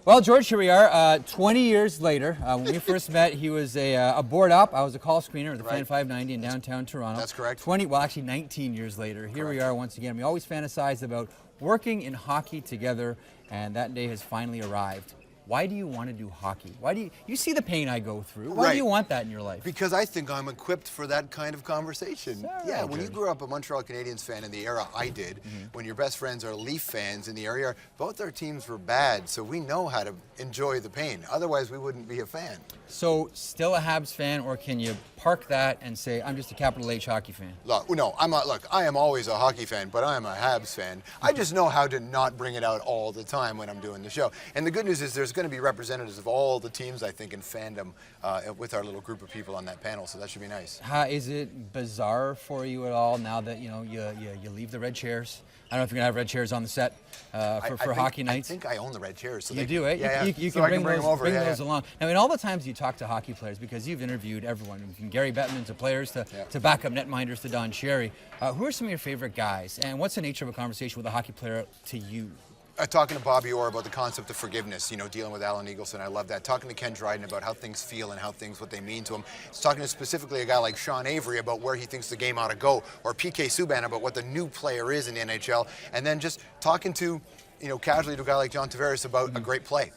Well, George, here we are, 20 years later. When we first met, he was a board op. I was a call screener at the Fan 590 in downtown Toronto. That's correct. 19 years later. Here we are once again. We always fantasized about working in hockey together, and that day has finally arrived. Why do you want to do hockey? Why do you see the pain I go through? Why do you want that in your life? Because I think I'm equipped for that kind of conversation. Yeah, when you grew up a Montreal Canadiens fan in the era I did, when your best friends are Leaf fans in the area, both our teams were bad, so we know how to enjoy the pain. Otherwise, we wouldn't be a fan. So, still a Habs fan, or can you park that and say, I'm just a capital H hockey fan? Look, no, I am always a hockey fan, but I am a Habs fan. I just know how to not bring it out all the time when I'm doing the show. And the good news is there's going to be representatives of all the teams, I think, in fandom with our little group of people on that panel, so that should be nice. Is it bizarre for you at all now that you leave the red chairs? I don't know if you're going to have red chairs on the set for hockey nights. I think I own the red chairs. So you do, eh? Yeah, you so can bring those over. along. Now, in all the times you talk to hockey players, because you've interviewed everyone, from Gary Bettman to players to backup netminders to Don Cherry, who are some of your favorite guys? And what's the nature of a conversation with a hockey player to you? Talking to Bobby Orr about the concept of forgiveness, dealing with Alan Eagleson, I love that. Talking to Ken Dryden about how things feel and what they mean to him. Talking to specifically a guy like Sean Avery about where he thinks the game ought to go, or PK Subban about what the new player is in the NHL, and then just talking to, casually to a guy like John Tavares about a great play.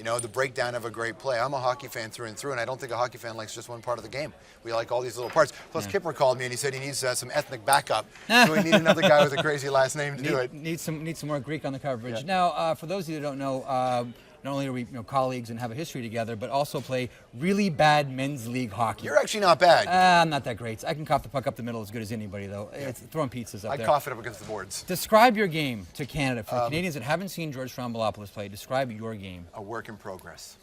The breakdown of a great play. I'm a hockey fan through and through, and I don't think a hockey fan likes just one part of the game. We like all these little parts. Plus, Kipper called me and he said he needs some ethnic backup, so we need another guy with a crazy last name to do it. Need some more Greek on the coverage. Now, for those of you who don't know, not only are we colleagues and have a history together, but also play really bad men's league hockey. You're actually not bad. I'm not that great. I can cough the puck up the middle as good as anybody, though. It's throwing pizzas up there. I cough it up against the boards. Describe your game to Canada. For Canadians that haven't seen George Stroumboulopoulos play, describe your game. A work in progress.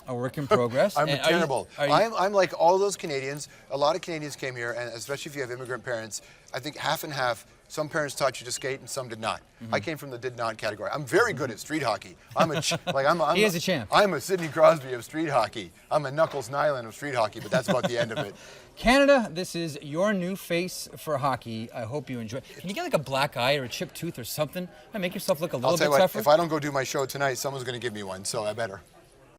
A work in progress? I'm terrible. I'm like all those Canadians. A lot of Canadians came here, and especially if you have immigrant parents, I think half and half. Some parents taught you to skate, and some did not. I came from the did not category. I'm very good at street hockey. He is a champ. I'm a Sidney Crosby of street hockey. I'm a Knuckles Nyland of street hockey, but that's about the end of it. Canada, this is your new face for hockey. I hope you enjoy. Can you get like a black eye or a chipped tooth or something? Make yourself look a little bit tougher? If I don't go do my show tonight, someone's going to give me one, so I better.